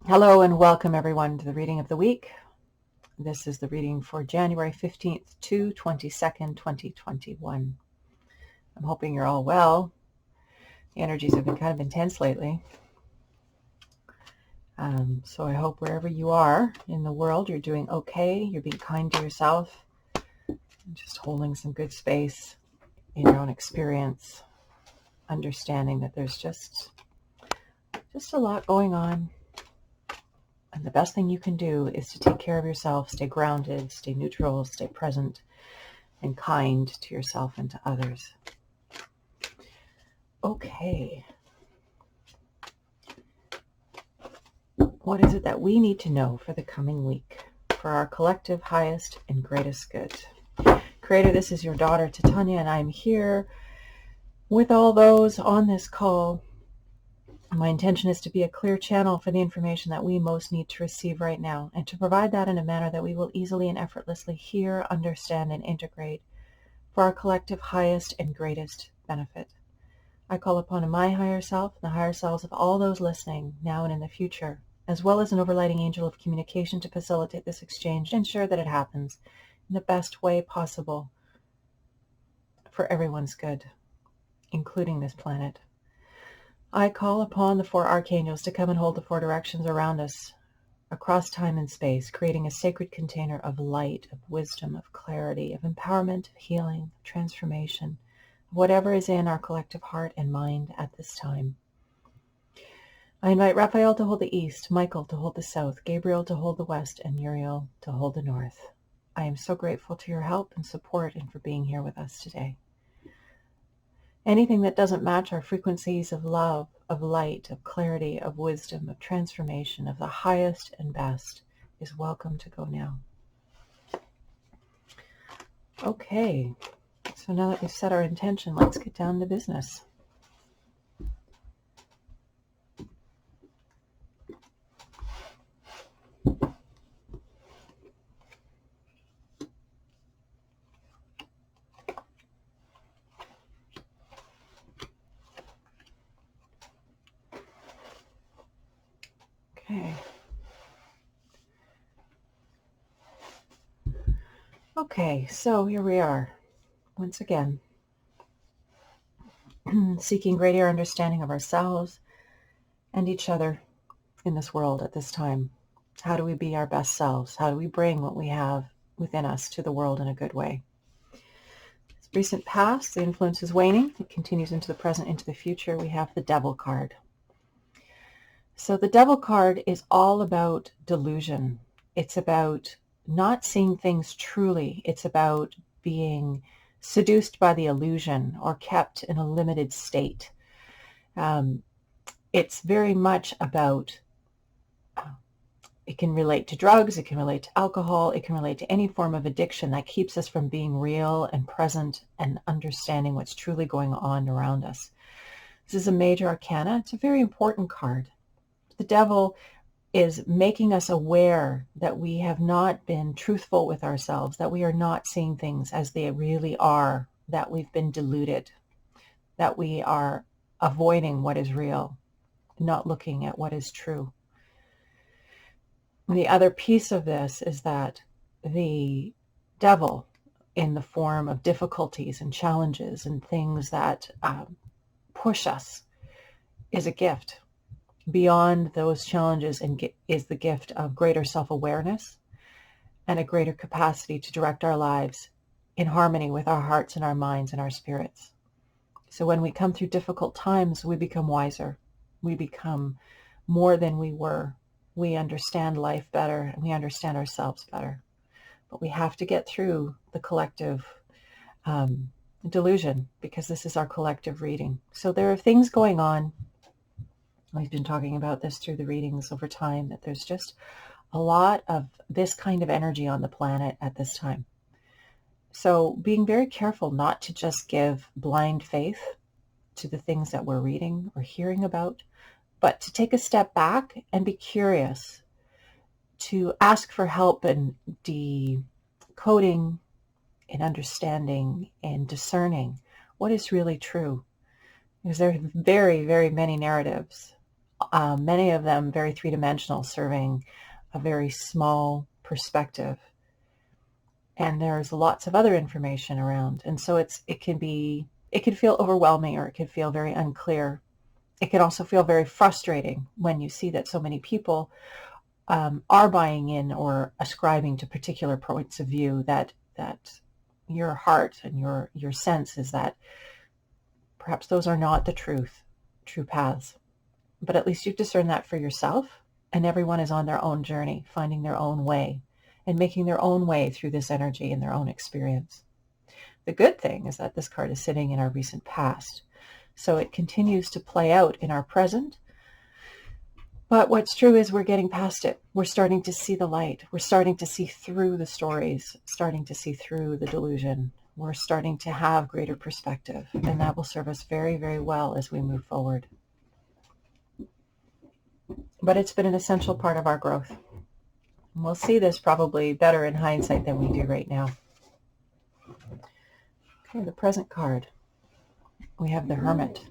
Hello and welcome everyone to the reading of the week. This is the reading for January 15th to 22nd, 2021. I'm hoping you're all well. The energies have been kind of intense lately. So I hope wherever you are in the world, you're doing okay. You're being kind to yourself. Just holding some good space in your own experience. Understanding that there's just a lot going on. And the best thing you can do is to take care of yourself, stay grounded, stay neutral, stay present, and kind to yourself and to others. Okay. What is it that we need to know for the coming week for our collective highest and greatest good? Creator, this is your daughter Titania, and I'm here with all those on this call. My intention is to be a clear channel for the information that we most need to receive right now, and to provide that in a manner that we will easily and effortlessly hear, understand, and integrate for our collective highest and greatest benefit. I call upon my higher self, the higher selves of all those listening now and in the future, as well as an overlighting angel of communication to facilitate this exchange and ensure that it happens in the best way possible for everyone's good, including this planet. I call upon the four archangels to come and hold the four directions around us across time and space, creating a sacred container of light, of wisdom, of clarity, of empowerment, of healing, of transformation, whatever is in our collective heart and mind at this time. I invite Raphael to hold the east, Michael to hold the south, Gabriel to hold the west, and Uriel to hold the north. I am so grateful to your help and support and for being here with us today. Anything that doesn't match our frequencies of love, of light, of clarity, of wisdom, of transformation, of the highest and best is welcome to go now. Okay, so now that we've set our intention, let's get down to business. Okay, so here we are, once again, seeking greater understanding of ourselves and each other in this world at this time. How do we be our best selves? How do we bring what we have within us to the world in a good way? This recent past, the influence is waning. It continues into the present, into the future. We have the Devil card. So the Devil card is all about delusion. It's about not seeing things truly. It's about being seduced by the illusion or kept in a limited state. It's very much about, it can relate to drugs, it can relate to alcohol, it can relate to any form of addiction that keeps us from being real and present and understanding what's truly going on around us. This is a major arcana. It's a very important card. The Devil is making us aware that we have not been truthful with ourselves, that we are not seeing things as they really are, that we've been deluded, that we are avoiding what is real, not looking at what is true. And the other piece of this is that the Devil, in the form of difficulties and challenges and things that push us, is a gift. Beyond those challenges is the gift of greater self-awareness and a greater capacity to direct our lives in harmony with our hearts and our minds and our spirits. So when we come through difficult times, we become wiser. We become more than we were. We understand life better and we understand ourselves better. But we have to get through the collective delusion, because this is our collective reading. So there are things going on. We've been talking about this through the readings over time, that there's just a lot of this kind of energy on the planet at this time. So being very careful not to just give blind faith to the things that we're reading or hearing about, but to take a step back and be curious, to ask for help in decoding and understanding and discerning what is really true. Because there are very, very many narratives many of them very three-dimensional, serving a very small perspective. And there's lots of other information around. And so it can feel overwhelming, or it can feel very unclear. It can also feel very frustrating when you see that so many people are buying in or ascribing to particular points of view, that your heart and your sense is that perhaps those are not the true paths. But at least you've discerned that for yourself, and everyone is on their own journey, finding their own way and making their own way through this energy in their own experience. The good thing is that this card is sitting in our recent past, so it continues to play out in our present. But what's true is we're getting past it. We're starting to see the light. We're starting to see through the stories, starting to see through the delusion. We're starting to have greater perspective, and that will serve us very, very well as we move forward. But it's been an essential part of our growth. And we'll see this probably better in hindsight than we do right now. Okay, the present card. We have the Hermit.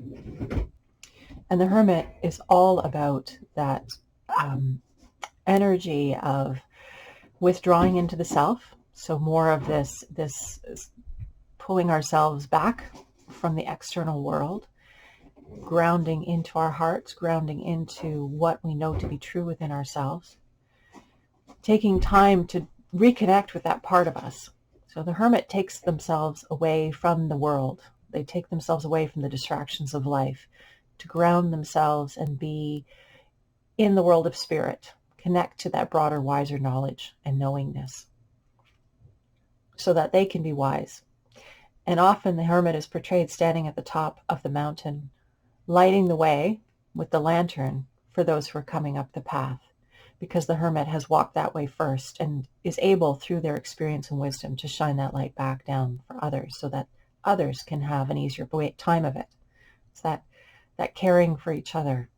And the Hermit is all about that energy of withdrawing into the self. So more of this pulling ourselves back from the external world, grounding into our hearts, grounding into what we know to be true within ourselves, taking time to reconnect with that part of us. So the Hermit takes themselves away from the world. They take themselves away from the distractions of life to ground themselves and be in the world of spirit, connect to that broader, wiser knowledge and knowingness so that they can be wise. And often the Hermit is portrayed standing at the top of the mountain, lighting the way with the lantern for those who are coming up the path, because the Hermit has walked that way first and is able, through their experience and wisdom, to shine that light back down for others so that others can have an easier time of it. It's that caring for each other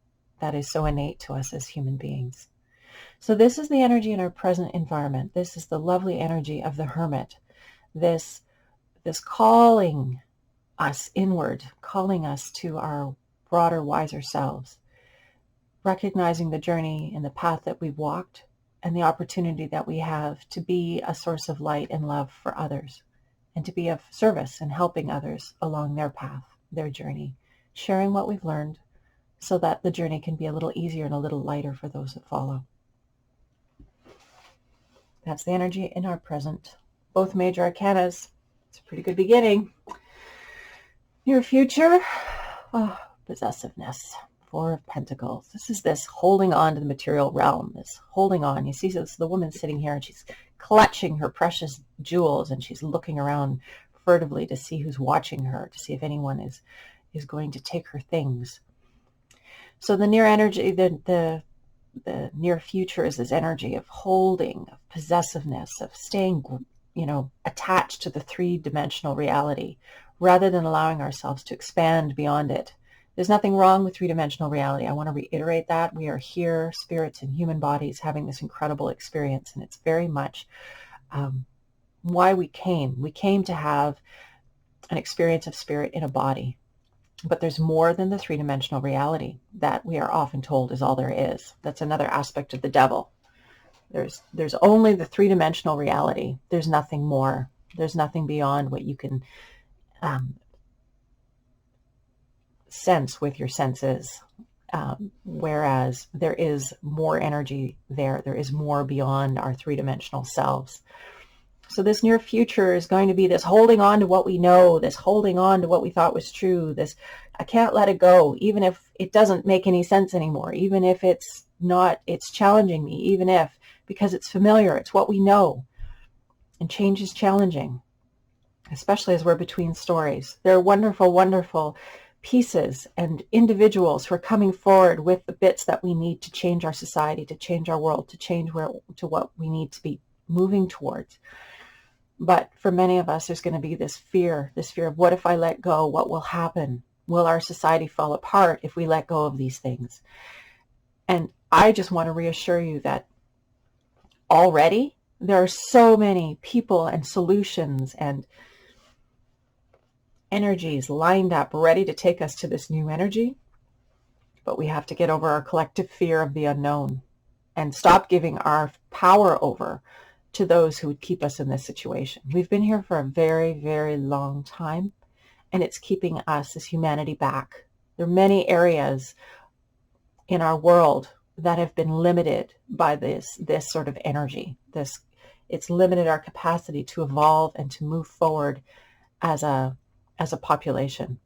that is so innate to us as human beings. So this is the energy in our present environment. This is the lovely energy of the Hermit. This calling us inward, calling us to our broader, wiser selves, recognizing the journey and the path that we've walked and the opportunity that we have to be a source of light and love for others, and to be of service and helping others along their path, their journey, sharing what we've learned so that the journey can be a little easier and a little lighter for those that follow. That's the energy in our present. Both major arcanas. It's a pretty good beginning. Your future, possessiveness. Four of Pentacles. This is this holding on to the material realm, this holding on. You see this, the woman sitting here, and she's clutching her precious jewels, and she's looking around furtively to see who's watching her, to see if anyone is going to take her things. So the near energy, the near future is this energy of holding, of possessiveness, of staying, attached to the three-dimensional reality, rather than allowing ourselves to expand beyond it. There's nothing wrong with three-dimensional reality. I want to reiterate that. We are here, spirits in human bodies, having this incredible experience, and it's very much why we came. We came to have an experience of spirit in a body. But there's more than the three-dimensional reality that we are often told is all there is. That's another aspect of the devil. There's only the three-dimensional reality. There's nothing more. There's nothing beyond what you can sense with your senses. Whereas there is more energy there. There is more beyond our three-dimensional selves. So this near future is going to be this holding on to what we know, this holding on to what we thought was true, this I can't let it go, even if it doesn't make any sense anymore, even if it's challenging me, even if, because it's familiar, it's what we know. And change is challenging, especially as we're between stories. There are wonderful, wonderful pieces and individuals who are coming forward with the bits that we need to change our society, to change our world, to change to what we need to be moving towards. But for many of us, there's going to be this fear of what if I let go? What will happen? Will our society fall apart if we let go of these things? And I just want to reassure you that already there are so many people and solutions and energies lined up ready to take us to this new energy. but we have to get over our collective fear of the unknown and stop giving our power over to those who would keep us in this situation. We've been here for a very, very long time, and it's keeping us as humanity back. There are many areas in our world that have been limited by this sort of energy. It's limited our capacity to evolve and to move forward as a population.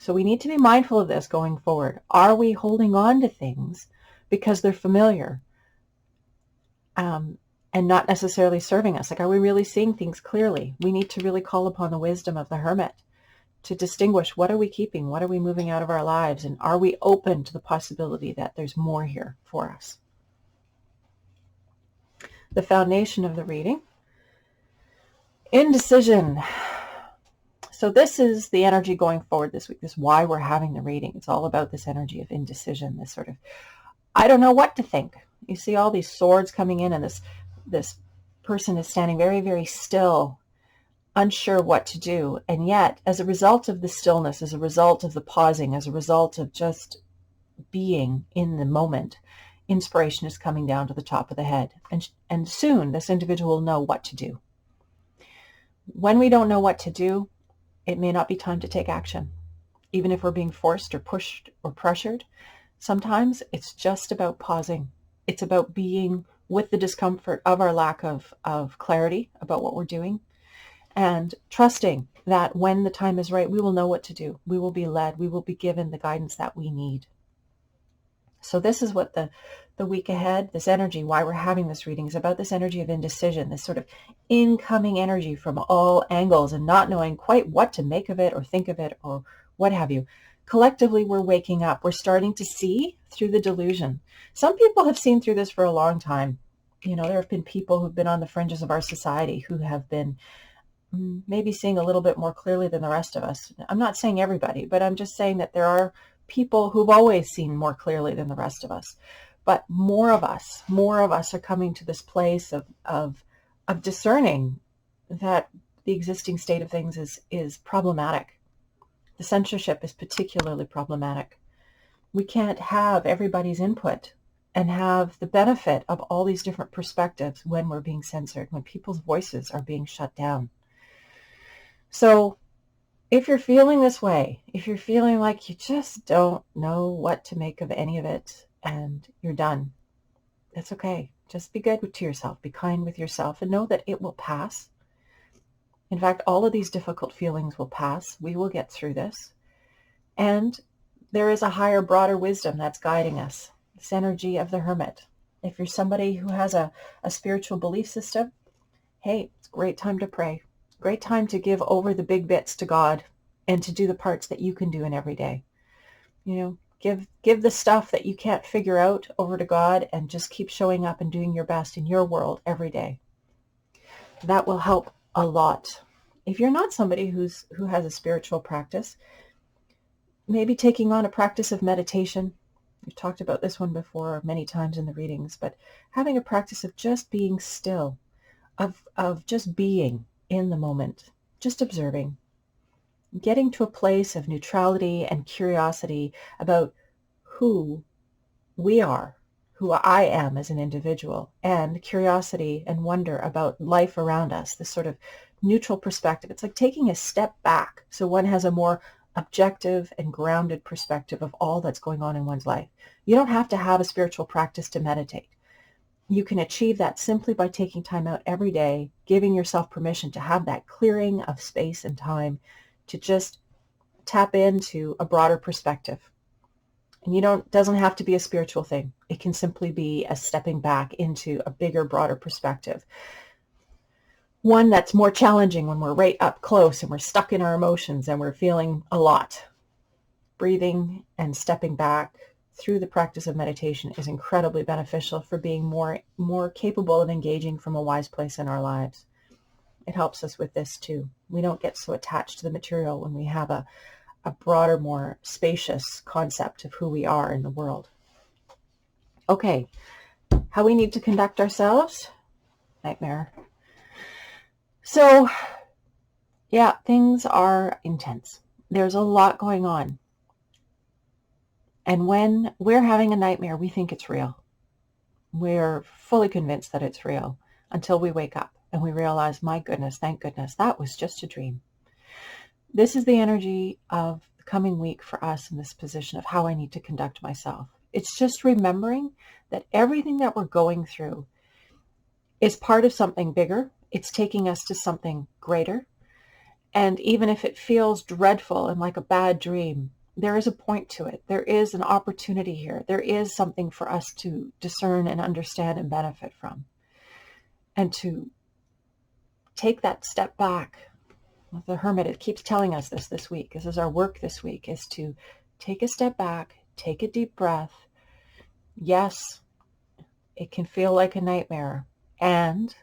So we need to be mindful of this going forward. Are we holding on to things because they're familiar and not necessarily serving us? Like, are we really seeing things clearly? We need to really call upon the wisdom of the hermit to distinguish what are we keeping, what are we moving out of our lives, and are we open to the possibility that there's more here for us? The foundation of the reading, indecision. So this is the energy going forward this week. This is why we're having the reading. It's all about this energy of indecision, this sort of, I don't know what to think. You see all these swords coming in, and this person is standing very, very still, unsure what to do. And yet, as a result of the stillness, as a result of the pausing, as a result of just being in the moment, inspiration is coming down to the top of the head. And soon this individual will know what to do. When we don't know what to do, it may not be time to take action. Even if we're being forced or pushed or pressured, sometimes it's just about pausing. It's about being with the discomfort of our lack of clarity about what we're doing, and trusting that when the time is right, we will know what to do. We will be led. We will be given the guidance that we need. So this is what the week ahead, this energy, why we're having this reading, is about this energy of indecision, this sort of incoming energy from all angles and not knowing quite what to make of it or think of it or what have you. Collectively, we're waking up. We're starting to see through the delusion. Some people have seen through this for a long time. You know, there have been people who've been on the fringes of our society who have been maybe seeing a little bit more clearly than the rest of us. I'm not saying everybody, but I'm just saying that there are people who've always seen more clearly than the rest of us. But more of us are coming to this place of discerning that the existing state of things is problematic. The censorship is particularly problematic. We can't have everybody's input and have the benefit of all these different perspectives when we're being censored, when people's voices are being shut down. So if you're feeling this way, if you're feeling like you just don't know what to make of any of it and you're done, that's okay. Just be good to yourself. Be kind with yourself and know that it will pass. In fact, all of these difficult feelings will pass. We will get through this. And there is a higher, broader wisdom that's guiding us. This energy of the hermit. If you're somebody who has a spiritual belief system, hey, it's a great time to pray. Great time to give over the big bits to God and to do the parts that you can do in every day. You know, give the stuff that you can't figure out over to God and just keep showing up and doing your best in your world every day. That will help a lot. If you're not somebody who has a spiritual practice, maybe taking on a practice of meditation. We've talked about this one before many times in the readings, but having a practice of just being still, of just being in the moment, just observing, getting to a place of neutrality and curiosity about who we are, who I am as an individual, and curiosity and wonder about life around us, this sort of neutral perspective. It's like taking a step back so one has a more objective and grounded perspective of all that's going on in one's life. You don't have to have a spiritual practice to meditate. You can achieve that simply by taking time out every day, giving yourself permission to have that clearing of space and time to just tap into a broader perspective. And doesn't have to be a spiritual thing. It can simply be a stepping back into a bigger, broader perspective. One that's more challenging when we're right up close and we're stuck in our emotions and we're feeling a lot. Breathing and stepping back through the practice of meditation is incredibly beneficial for being more capable of engaging from a wise place in our lives. It helps us with this too. We don't get so attached to the material when we have a broader, more spacious concept of who we are in the world. Okay, how we need to conduct ourselves? Nightmare. So, yeah, things are intense. There's a lot going on. And when we're having a nightmare, we think it's real. We're fully convinced that it's real until we wake up and we realize, my goodness, thank goodness, that was just a dream. This is the energy of the coming week for us in this position of how I need to conduct myself. It's just remembering that everything that we're going through is part of something bigger. It's taking us to something greater. And even if it feels dreadful and like a bad dream, there is a point to it. There is an opportunity here. There is something for us to discern and understand and benefit from. And to take that step back. The Hermit, it keeps telling us this week. This is our work this week, is to take a step back, take a deep breath. Yes, it can feel like a nightmare. And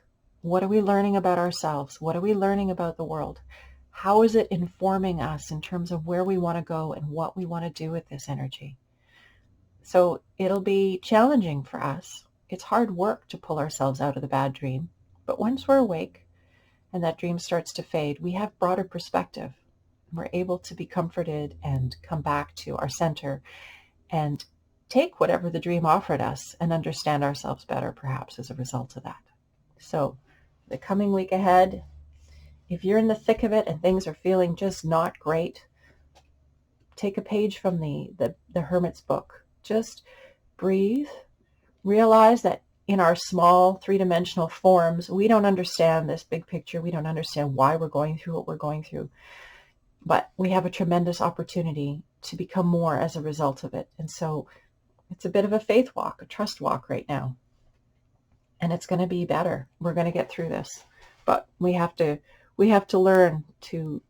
what are we learning about ourselves? What are we learning about the world? How is it informing us in terms of where we want to go and what we want to do with this energy? So it'll be challenging for us. It's hard work to pull ourselves out of the bad dream. But once we're awake and that dream starts to fade, we have broader perspective. We're able to be comforted and come back to our center and take whatever the dream offered us and understand ourselves better, perhaps, as a result of that. So the coming week ahead, if you're in the thick of it and things are feeling just not great, take a page from the Hermit's book. Just breathe. Realize that in our small three-dimensional forms, we don't understand this big picture. We don't understand why we're going through what we're going through. But we have a tremendous opportunity to become more as a result of it. And so it's a bit of a faith walk, a trust walk right now. And it's going to be better. We're going to get through this. But we have to learn to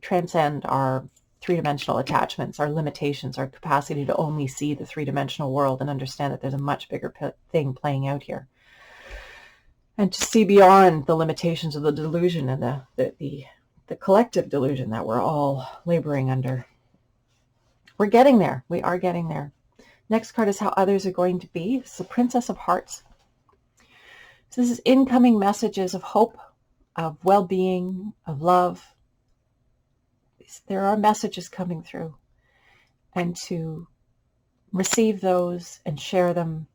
transcend our three-dimensional attachments, our limitations, our capacity to only see the three-dimensional world and understand that there's a much bigger thing playing out here. And to see beyond the limitations of the delusion and the collective delusion that we're all laboring under. We're getting there. We are getting there. Next card is how others are going to be. It's the Princess of Hearts. So this is incoming messages of hope, of well-being, of love. There are messages coming through, and to receive those and share them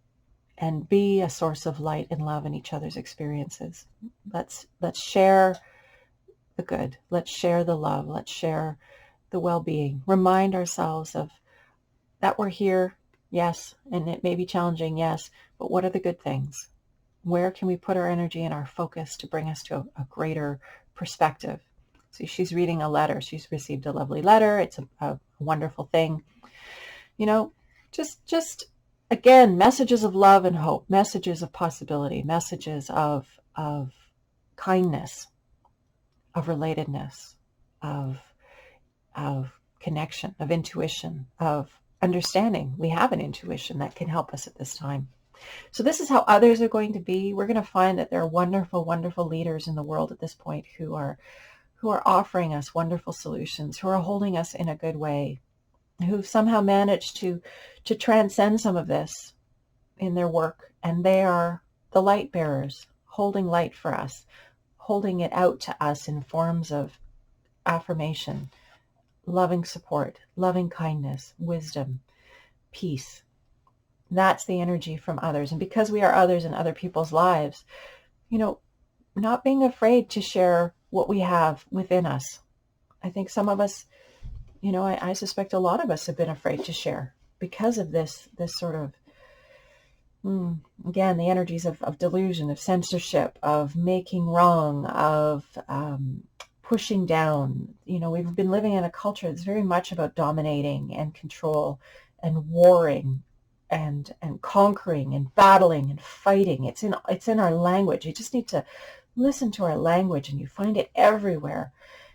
and be a source of light and love in each other's experiences. Let's share the good. Let's share the love. Let's share the well-being. Remind ourselves of that we're here, yes, and it may be challenging, yes, but what are the good things? Where can we put our energy and our focus to bring us to a greater perspective? So she's reading a letter. She's received a lovely letter. It's a wonderful thing. You know, just again, messages of love and hope, messages of possibility, messages of kindness, of relatedness, of connection, of intuition, of understanding. We have an intuition that can help us at this time. So this is how others are going to be. We're going to find that there are wonderful, wonderful leaders in the world at this point who are offering us wonderful solutions, who are holding us in a good way, who've somehow managed to transcend some of this in their work. And they are the light bearers, holding light for us, holding it out to us in forms of affirmation, loving support, loving kindness, wisdom, peace. That's the energy from others. And because we are others in other people's lives, you know, not being afraid to share what we have within us. I think some of us, you know, I suspect a lot of us have been afraid to share because of this sort of, again, the energies of delusion, of censorship, of making wrong, of pushing down. You know, we've been living in a culture that's very much about dominating and control and warring and conquering and battling and fighting. It's in our language. You just need to listen to our language and you find it everywhere.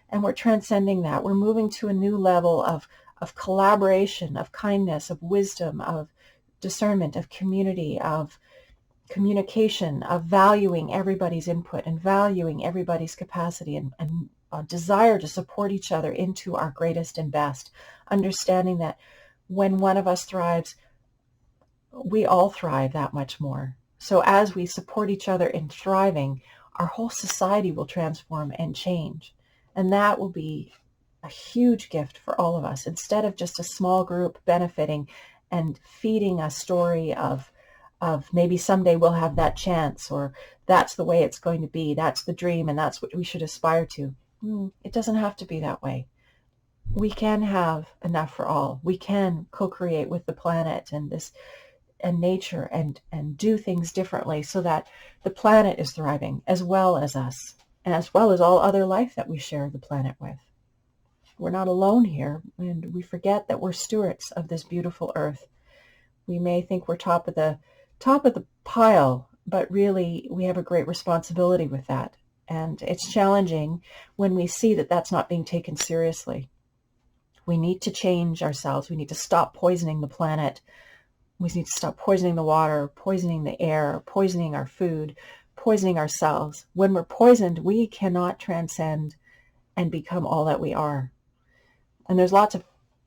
And we're transcending that. We're moving to a new level of collaboration, of kindness, of wisdom, of discernment, of community, of communication, of valuing everybody's input and valuing everybody's capacity and a desire to support each other into our greatest and best. Understanding that when one of us thrives, we all thrive that much more. So as we support each other in thriving, our whole society will transform and change. And that will be a huge gift for all of us. Instead of just a small group benefiting and feeding a story of maybe someday we'll have that chance, or that's the way it's going to be, that's the dream, and that's what we should aspire to. It doesn't have to be that way. We can have enough for all. We can co-create with the planet and this and nature and do things differently so that the planet is thriving as well as us, and as well as all other life that we share the planet with. We're not alone here, and we forget that we're stewards of this beautiful earth. We may think we're top of the pile, but really we have a great responsibility with that. And it's challenging when we see that that's not being taken seriously. We need to change ourselves. We need to stop poisoning the planet. We need to stop poisoning the water, poisoning the air, poisoning our food, poisoning ourselves. When we're poisoned, we cannot transcend and become all that we are. And there's lots of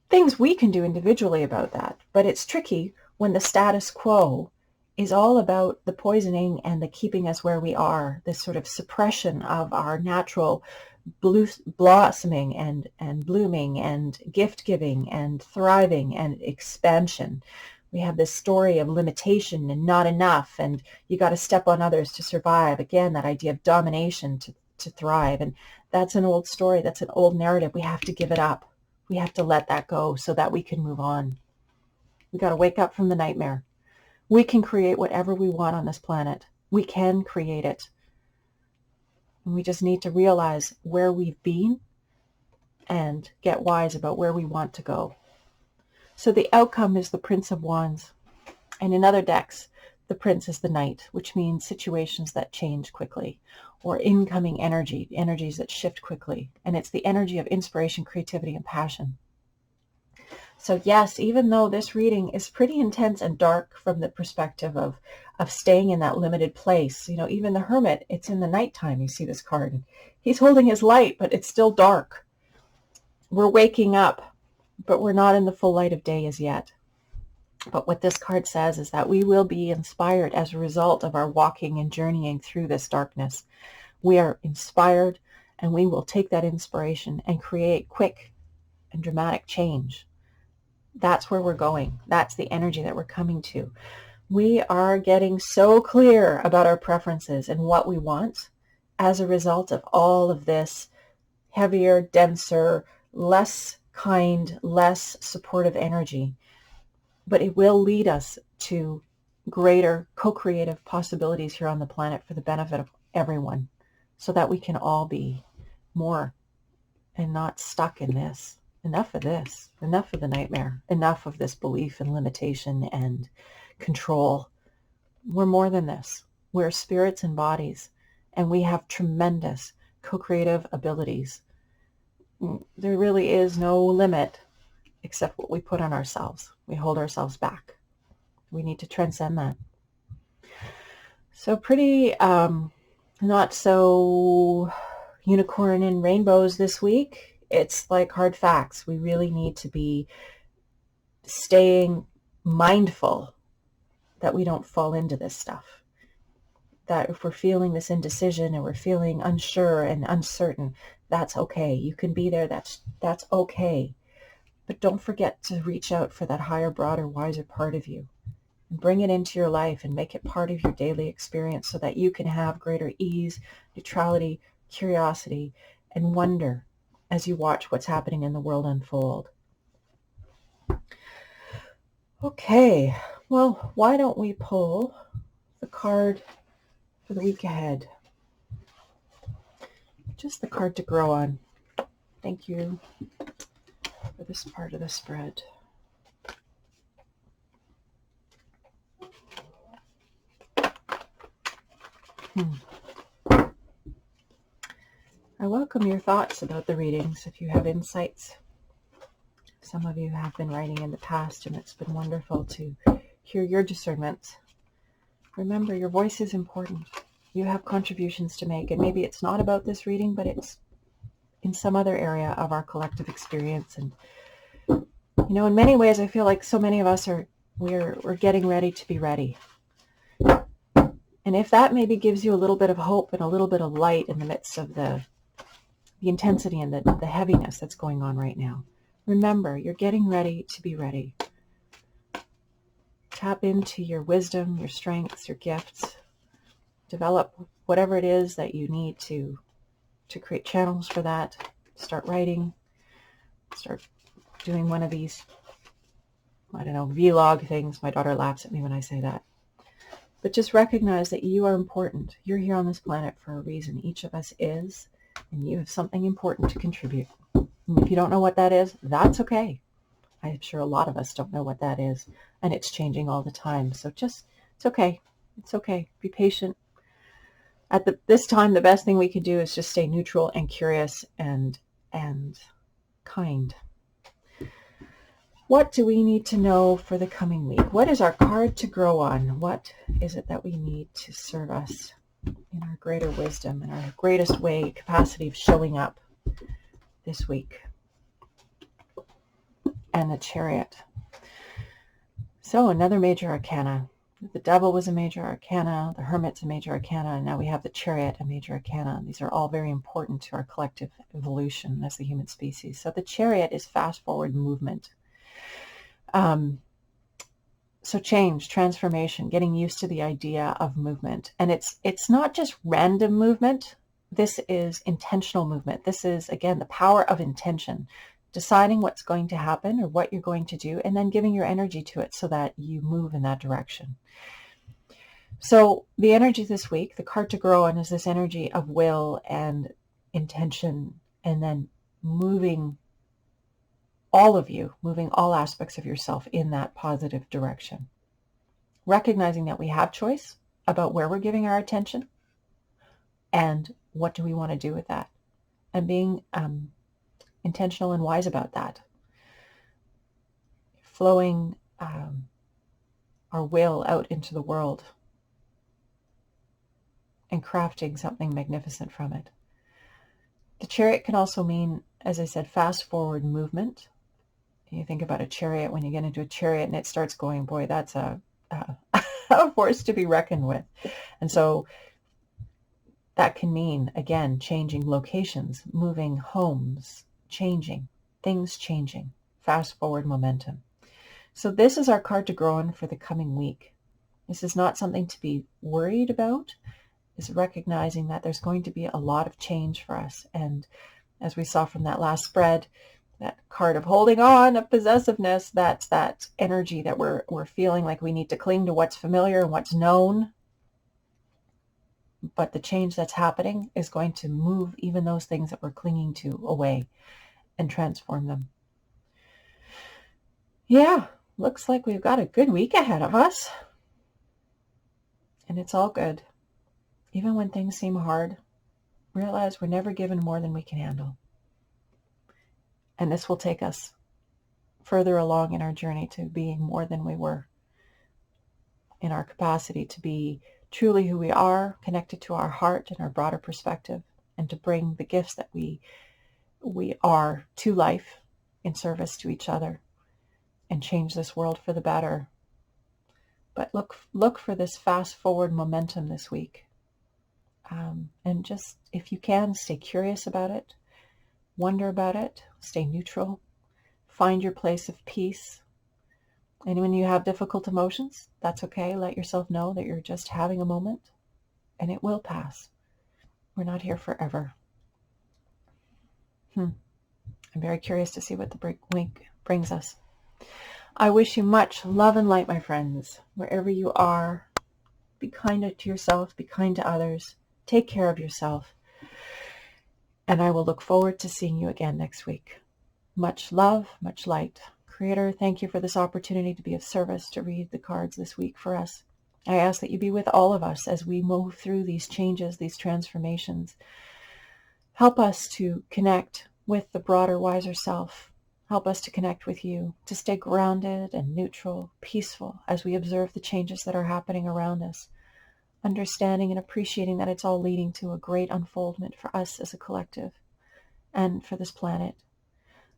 things we can do individually about that, but it's tricky when the status quo is all about the poisoning and the keeping us where we are, this sort of suppression of our natural blossoming and blooming and gift giving and thriving and expansion. We have this story of limitation and not enough, and you got to step on others to survive. Again, that idea of domination to thrive. And that's an old story. That's an old narrative. We have to give it up. We have to let that go so that we can move on. We got to wake up from the nightmare. We can create whatever we want on this planet. We can create it. And we just need to realize where we've been and get wise about where we want to go. So the outcome is the Prince of Wands. And in other decks, the Prince is the Knight, which means situations that change quickly, or incoming energies that shift quickly. And it's the energy of inspiration, creativity, and passion. So yes, even though this reading is pretty intense and dark from the perspective of staying in that limited place, even the Hermit, it's in the nighttime, you see this card. He's holding his light, but it's still dark. We're waking up, but we're not in the full light of day as yet. But what this card says is that we will be inspired as a result of our walking and journeying through this darkness. We are inspired, and we will take that inspiration and create quick and dramatic change. That's where we're going. That's the energy that we're coming to. We are getting so clear about our preferences and what we want as a result of all of this heavier, denser, less kind, less supportive energy. But it will lead us to greater co-creative possibilities here on the planet for the benefit of everyone, so that we can all be more and not stuck in this. Enough of this. Enough of the nightmare. Enough of this belief in limitation and control. We're more than this. We're spirits and bodies, and we have tremendous co-creative abilities. There really is no limit except what we put on ourselves. We hold ourselves back. We need to transcend that. So pretty not so unicorn and rainbows this week. It's like hard facts. We really need to be staying mindful that we don't fall into this stuff. That if we're feeling this indecision and we're feeling unsure and uncertain, that's okay. You can be there. That's okay. But don't forget to reach out for that higher, broader, wiser part of you. And bring it into your life and make it part of your daily experience so that you can have greater ease, neutrality, curiosity, and wonder as you watch what's happening in the world unfold. Okay, well, why don't we pull the card for the week ahead? Just the card to grow on. Thank you for this part of the spread. I welcome your thoughts about the readings if you have insights. Some of you have been writing in the past, and it's been wonderful to hear your discernments. Remember, your voice is important. You have contributions to make, and maybe it's not about this reading, but it's in some other area of our collective experience. And in many ways, I feel like so many of us we're getting ready to be ready. And if that maybe gives you a little bit of hope and a little bit of light in the midst of the the intensity and the heaviness that's going on right now. Remember, you're getting ready to be ready. Tap into your wisdom, your strengths, your gifts. Develop whatever it is that you need to create channels for that. Start writing. Start doing one of these, I don't know, vlog things. My daughter laughs at me when I say that. But just recognize that you are important. You're here on this planet for a reason. Each of us is, and you have something important to contribute. And if you don't know what that is, that's okay. I'm sure a lot of us don't know what that is, and it's changing all the time. So just, it's okay. It's okay. Be patient. At this time, the best thing we can do is just stay neutral and curious and kind. What do we need to know for the coming week? What is our card to grow on? What is it that we need to serve us in our greater wisdom and our greatest capacity of showing up this week? And the Chariot. So another major arcana. The Devil was a major arcana, the Hermit's a major arcana, and now we have the Chariot, a major arcana. These are all very important to our collective evolution as the human species. So the Chariot is fast forward movement. So change, transformation, getting used to the idea of movement. And it's not just random movement. This is intentional movement. This is, again, the power of intention. Deciding what's going to happen or what you're going to do, and then giving your energy to it so that you move in that direction. So the energy this week, the card to grow on, is this energy of will and intention, and then moving all of you, moving all aspects of yourself in that positive direction. Recognizing that we have choice about where we're giving our attention and what do we want to do with that. And being intentional and wise about that. Flowing our will out into the world and crafting something magnificent from it. The Chariot can also mean, as I said, fast forward movement. You think about a chariot, when you get into a chariot and it starts going, boy, that's a force to be reckoned with. And so that can mean, again, changing locations, moving homes, changing, things changing, fast forward momentum. So this is our card to grow on for the coming week. This is not something to be worried about. It's recognizing that there's going to be a lot of change for us. And as we saw from that last spread, that card of holding on, of possessiveness, that's that energy that we're feeling like we need to cling to what's familiar and what's known. But the change that's happening is going to move even those things that we're clinging to away and transform them. Yeah, looks like we've got a good week ahead of us. And it's all good. Even when things seem hard, realize we're never given more than we can handle. And this will take us further along in our journey to being more than we were, in our capacity to be truly who we are, connected to our heart and our broader perspective, and to bring the gifts that we are to life in service to each other and change this world for the better. But look for this fast forward momentum this week. And just, if you can, stay curious about it, wonder about it, stay neutral, find your place of peace. And when you have difficult emotions, that's okay. Let yourself know that you're just having a moment and it will pass. We're not here forever. I'm very curious to see what the week brings us. I wish you much love and light, my friends, wherever you are. Be kind to yourself, be kind to others, take care of yourself. And I will look forward to seeing you again next week. Much love, much light. Creator, thank you for this opportunity to be of service, to read the cards this week for us. I ask that you be with all of us as we move through these changes, these transformations. Help us to connect with the broader, wiser self. Help us to connect with you, to stay grounded and neutral, peaceful as we observe the changes that are happening around us. Understanding and appreciating that it's all leading to a great unfoldment for us as a collective and for this planet.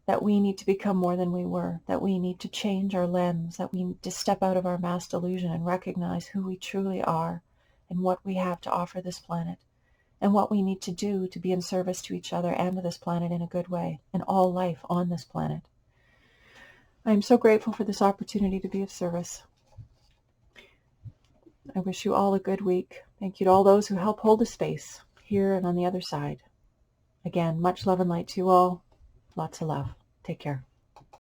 That we need to become more than we were, that we need to change our lens, that we need to step out of our mass delusion and recognize who we truly are and what we have to offer this planet, and what we need to do to be in service to each other and to this planet in a good way, and all life on this planet. I am so grateful for this opportunity to be of service. I wish you all a good week. Thank you to all those who help hold the space here and on the other side. Again, much love and light to you all. Lots of love. Take care.